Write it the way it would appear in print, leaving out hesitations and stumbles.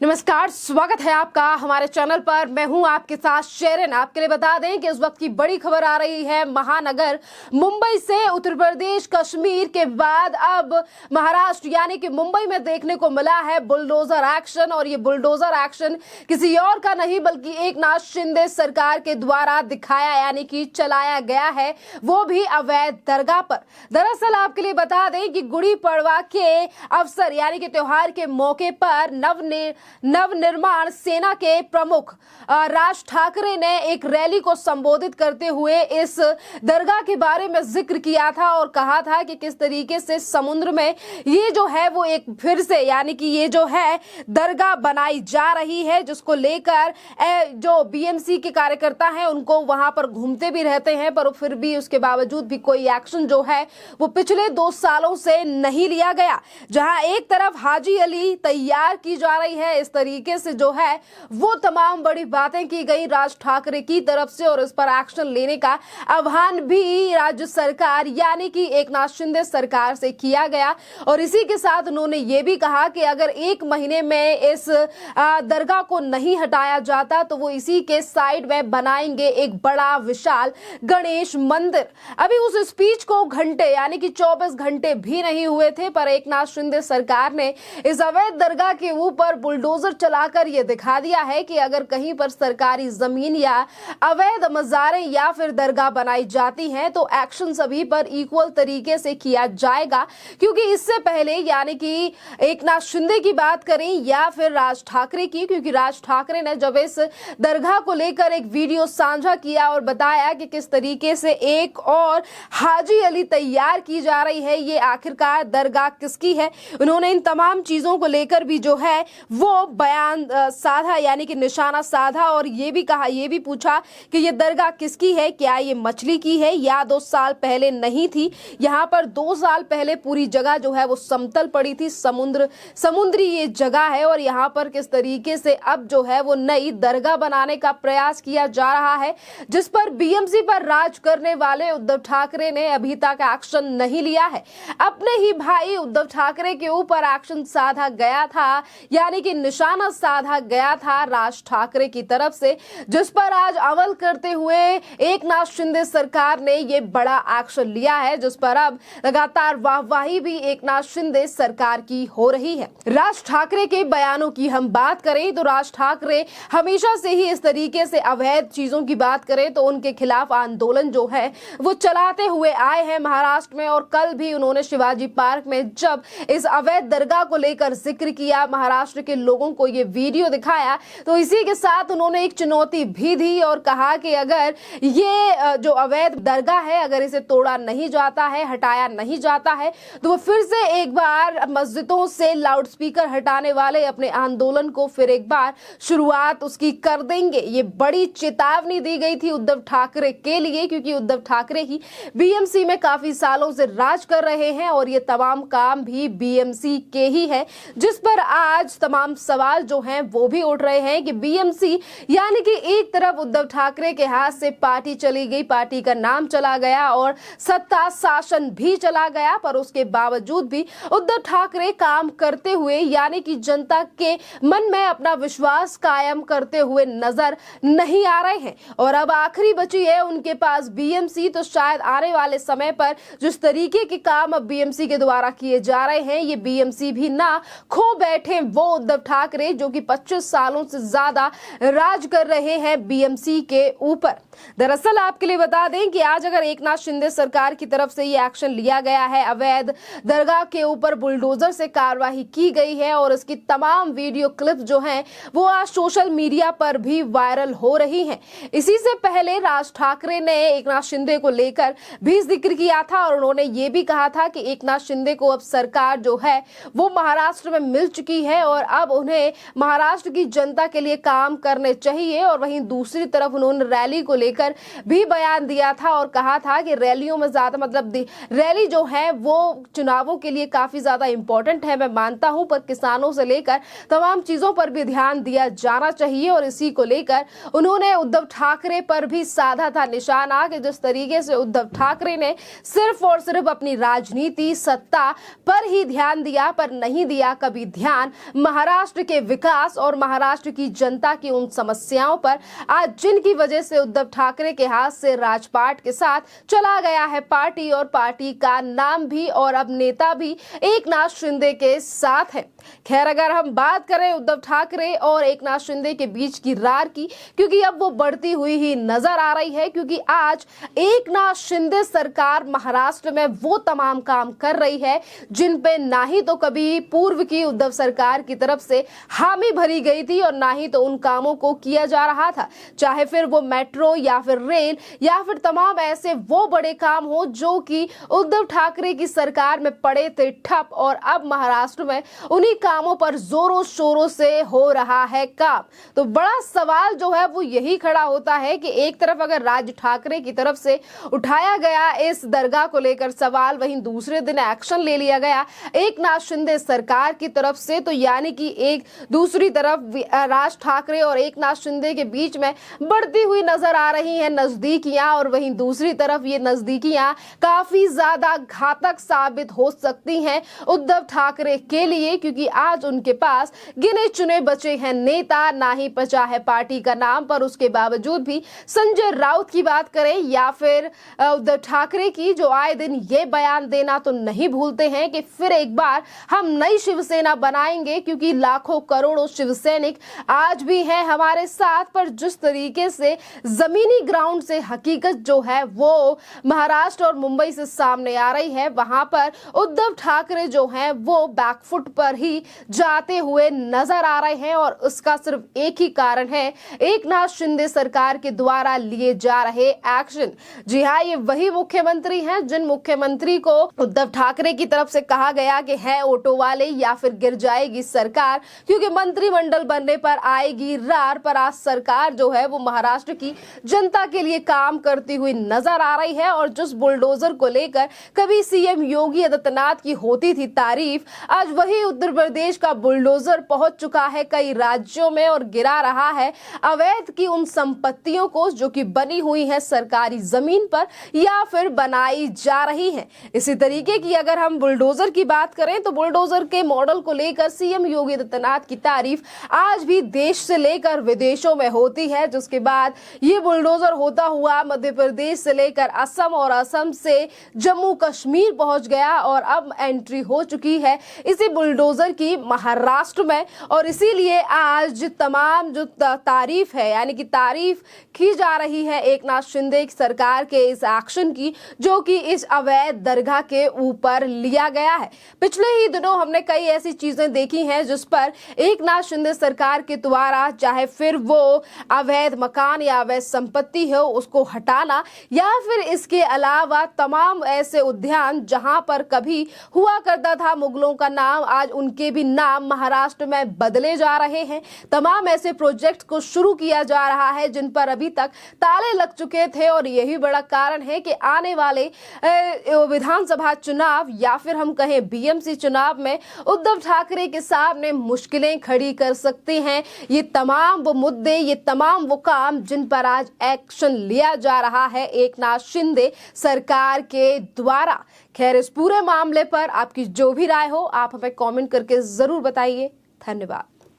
नमस्कार, स्वागत है आपका हमारे चैनल पर। मैं हूं आपके साथ शेरन। आपके लिए बता दें कि इस वक्त की बड़ी खबर आ रही है महानगर मुंबई से। उत्तर प्रदेश कश्मीर के बाद अब महाराष्ट्र यानी कि मुंबई में देखने को मिला है बुलडोजर एक्शन। और ये बुलडोजर एक्शन किसी और का नहीं बल्कि एकनाथ शिंदे सरकार के द्वारा दिखाया यानी कि चलाया गया है, वो भी अवैध दरगाह पर। दरअसल आपके लिए बता दें कि गुड़ी पड़वा के अवसर यानी कि त्योहार के मौके पर नवनिर्माण सेना के प्रमुख राज ठाकरे ने एक रैली को संबोधित करते हुए इस दरगाह के बारे में जिक्र किया था और कहा था कि किस तरीके से समुद्र में ये जो है वो एक फिर से यानी कि ये जो है दरगाह बनाई जा रही है, जिसको लेकर जो बीएमसी के कार्यकर्ता हैं उनको वहां पर घूमते भी रहते हैं, पर फिर भी उसके बावजूद भी कोई एक्शन जो है वो पिछले 2 सालों से नहीं लिया गया। जहां एक तरफ हाजी अली तैयार की जा रही है, इस तरीके से जो है वो तमाम बड़ी बातें की गई राज ठाकरे की तरफ से और इस पर एक्शन लेने का आह्वान भी राज्य सरकार यानी कि एकनाथ शिंदे सरकार से किया गया। और इसी के साथ उन्होंने ये भी कहा कि अगर 1 महीने में इस दरगाह को नहीं हटाया जाता तो वो इसी के साइड में बनाएंगे एक बड़ा विशाल गणेश मंदिर। अभी उस स्पीच को घंटे यानी कि 24 घंटे भी नहीं हुए थे, पर एकनाथ शिंदे सरकार ने इस अवैध दरगाह के ऊपर बुलडोजर चलाकर यह दिखा दिया है कि अगर कहीं पर सरकारी जमीन या अवैध मज़ारें या फिर दरगाह बनाई जाती हैं तो एक्शन सभी पर इक्वल तरीके से किया जाएगा। क्योंकि इससे पहले यानी कि एकनाथ शिंदे की बात करें या फिर राज ठाकरे की, क्योंकि राज ठाकरे ने जब इस दरगाह को लेकर एक वीडियो साझा किया और बताया कि किस तरीके से एक और हाजी अली तैयार की जा रही है, ये आखिरकार दरगाह किसकी है, उन्होंने इन तमाम चीजों को लेकर भी जो है वो बयान साधा यानी कि निशाना साधा और ये भी कहा, ये भी पूछा कि ये दरगाह किसकी है, क्या ये मछली की है या 2 साल पहले नहीं थी। यहाँ पर 2 साल पहले पूरी जगह जो है वो समतल पड़ी थी, समुद्री ये जगह है और यहाँ पर किस तरीके से अब जो है वो नई दरगाह बनाने का प्रयास किया जा रहा है, जिस पर बीएमसी पर राज करने वाले उद्धव ठाकरे ने अभी तक एक्शन नहीं लिया है। अपने ही भाई उद्धव ठाकरे के ऊपर एक्शन साधा गया था यानी कि निशाना साधा गया था राज ठाकरे की तरफ से, जिस पर आज अमल करते हुए एकनाथ शिंदे सरकार ने ये बड़ा एक्शन लिया है, जिस पर अब लगातार वाहवाही भी एकनाथ शिंदे सरकार की हो रही है। राज ठाकरे के बयानों की हम बात करें तो राज ठाकरे हमेशा से ही इस तरीके से अवैध चीजों की बात करें तो उनके खिलाफ आंदोलन जो है वो चलाते हुए आए हैं महाराष्ट्र में। और कल भी उन्होंने शिवाजी पार्क में जब इस अवैध दरगाह को लेकर जिक्र किया, महाराष्ट्र के लोगों को ये वीडियो दिखाया, तो इसी के साथ उन्होंने एक चुनौती भी दी और कहा कि अगर ये जो अवैध दरगाह है अगर इसे तोड़ा नहीं जाता है, हटाया नहीं जाता है, तो वो फिर से एक बार मस्जिदों से लाउडस्पीकर हटाने वाले अपने आंदोलन को फिर एक बार शुरुआत उसकी कर देंगे। ये बड़ी चेतावनी दी गई थी उद्धव ठाकरे के लिए, क्योंकि उद्धव ठाकरे ही बीएमसी में काफी सालों से राज कर रहे हैं और ये तमाम काम भी बीएमसी के ही है, जिस पर आज तमाम सवाल जो हैं वो भी उठ रहे हैं कि बीएमसी यानी कि एक तरफ उद्धव ठाकरे के हाथ से पार्टी चली गई, पार्टी का नाम चला गया और सत्ता शासन भी चला गया, पर उसके बावजूद भी उद्धव ठाकरे काम करते हुए यानी कि जनता के मन में अपना विश्वास कायम करते हुए नजर नहीं आ रहे हैं। और अब आखिरी बची है उनके पास बीएमसी, तो शायद आने वाले समय पर जिस तरीके के काम अब बीएमसी के द्वारा किए जा रहे हैं ये बीएमसी भी ना खो बैठे वो उद्धव ठाकरे जो कि 25 सालों से ज्यादा राज कर रहे हैं बीएमसी के ऊपर। दरअसल आपके लिए बता दें कि आज अगर एकनाथ शिंदे सरकार की तरफ से ये एक्शन लिया गया है, अवैध दरगाह के ऊपर बुलडोजर से कार्रवाई की गई है और इसकी तमाम वीडियो क्लिप जो हैं वो आज सोशल मीडिया पर भी वायरल हो रही हैं। इसी से पहले राज ठाकरे ने एकनाथ शिंदे को लेकर भी जिक्र किया था और उन्होंने ये भी कहा था कि एकनाथ शिंदे को अब सरकार जो है वो महाराष्ट्र में मिल चुकी है और अब उन्हें महाराष्ट्र की जनता के लिए काम करने चाहिए। और वहीं दूसरी तरफ उन्होंने रैली को लेकर भी बयान दिया था और कहा था कि रैलियों में ज्यादा मतलब रैली जो है वो चुनावों के लिए काफी ज्यादा इंपॉर्टेंट है, मैं मानता हूं, पर किसानों से लेकर तमाम चीजों पर भी ध्यान दिया जाना चाहिए। और इसी को लेकर उन्होंने उद्धव ठाकरे पर भी साधा था निशाना कि जिस तरीके से उद्धव ठाकरे ने सिर्फ और सिर्फ अपनी राजनीति सत्ता पर ही ध्यान दिया, पर नहीं दिया कभी ध्यान महाराष्ट्र महाराष्ट्र के विकास और महाराष्ट्र की जनता की उन समस्याओं पर आज जिनकी वजह से उद्धव ठाकरे के हाथ से राजपाट के साथ चला गया है पार्टी, और पार्टी का नाम भी और अब नेता भी एकनाथ शिंदे के साथ है। खैर, अगर हम बात करें उद्धव ठाकरे और एकनाथ शिंदे के बीच की रार की, क्योंकि अब वो बढ़ती हुई ही नजर आ रही है, क्योंकि आज एकनाथ शिंदे सरकार महाराष्ट्र में वो तमाम काम कर रही है जिन पे ना ही तो कभी पूर्व की उद्धव सरकार की तरफ से हामी भरी गई थी और ना ही तो उन कामों को किया जा रहा था, चाहे फिर वो मेट्रो या फिर रेल या फिर तमाम ऐसे वो बड़े काम हो जो कि उद्धव ठाकरे की सरकार में पड़े थे ठप, और अब महाराष्ट्र में उन्हीं कामों पर जोरों शोरों से हो रहा है काम। तो बड़ा सवाल जो है वो यही खड़ा होता है कि एक तरफ अगर राज ठाकरे की तरफ से उठाया गया इस दरगाह को लेकर सवाल, वहीं दूसरे दिन एक्शन ले लिया गया एकनाथ शिंदे सरकार की तरफ से, तो यानी कि एक दूसरी तरफ राज ठाकरे और एकनाथ शिंदे के बीच में बढ़ती हुई नजर आ रही है नजदीकियां, और वहीं दूसरी तरफ ये नजदीकियां काफी ज्यादा घातक साबित हो सकती हैं उद्धव ठाकरे के लिए, क्योंकि आज उनके पास गिने चुने बचे हैं नेता, ना ही बचा है पार्टी का नाम, पर उसके बावजूद भी संजय राउत की बात करें या फिर उद्धव ठाकरे की, जो आए दिन ये बयान देना तो नहीं भूलते हैं कि फिर एक बार हम नई शिवसेना बनाएंगे, क्योंकि लाखों करोड़ों शिवसैनिक आज भी हैं हमारे साथ। पर जिस तरीके से जमीनी ग्राउंड से हकीकत जो है वो महाराष्ट्र और मुंबई से सामने आ रही है, वहां पर उद्धव ठाकरे जो हैं वो बैकफुट पर ही जाते हुए नजर आ रहे हैं, और उसका सिर्फ एक ही कारण है एकनाथ शिंदे सरकार के द्वारा लिए जा रहे एक्शन। जी हाँ, ये वही मुख्यमंत्री हैं जिन मुख्यमंत्री को उद्धव ठाकरे की तरफ से कहा गया कि है ऑटो वाले या फिर गिर जाएगी सरकार, क्योंकि मंत्रिमंडल बनने पर आएगी रार। पर आज सरकार जो है वो महाराष्ट्र की जनता के लिए काम करती हुई नजर आ रही है, और जिस बुलडोजर को लेकर कभी सीएम योगी आदित्यनाथ की होती थी तारीफ, आज वही उत्तर प्रदेश का बुलडोजर पहुंच चुका है कई राज्यों में और गिरा रहा है अवैध की उन संपत्तियों को जो कि बनी हुई है सरकारी जमीन पर या फिर बनाई जा रही है। इसी तरीके की अगर हम बुलडोजर की बात करें तो बुलडोजर के मॉडल को लेकर सीएम योगी आदित्यनाथ की तारीफ आज भी देश से लेकर विदेशों में होती है, जिसके बाद ये बुलडोजर होता हुआ मध्य प्रदेश से लेकर असम और असम से जम्मू कश्मीर पहुंच गया और अब एंट्री हो चुकी है इसी बुलडोजर की महाराष्ट्र में। और इसीलिए आज तमाम जो तारीफ है, यानी कि तारीफ की जा रही है एकनाथ शिंदे सरकार के इस एक्शन की, जो कि इस अवैध दरगाह के ऊपर लिया गया है। पिछले ही दिनों हमने कई ऐसी चीजें देखी हैं जिस पर एकनाथ शिंदे सरकार के द्वारा, चाहे फिर वो अवैध मकान या अवैध संपत्ति हो उसको हटाना, या फिर इसके अलावा तमाम ऐसे उद्यान जहां पर कभी हुआ करता था मुगलों का नाम, आज उनके भी नाम महाराष्ट्र में बदले जा रहे हैं। तमाम ऐसे प्रोजेक्ट को शुरू किया जा रहा है जिन पर अभी तक ताले लग चुके थे, और यही बड़ा कारण है कि आने वाले विधानसभा चुनाव या फिर हम कहें बीएमसी चुनाव में उद्धव ठाकरे के सामने मुश्किलें खड़ी कर सकते हैं ये तमाम वो मुद्दे, ये तमाम वो काम जिन पर आज एक्शन लिया जा रहा है एकनाथ शिंदे सरकार के द्वारा। खैर, इस पूरे मामले पर आपकी जो भी राय हो आप हमें कमेंट करके जरूर बताइए। धन्यवाद।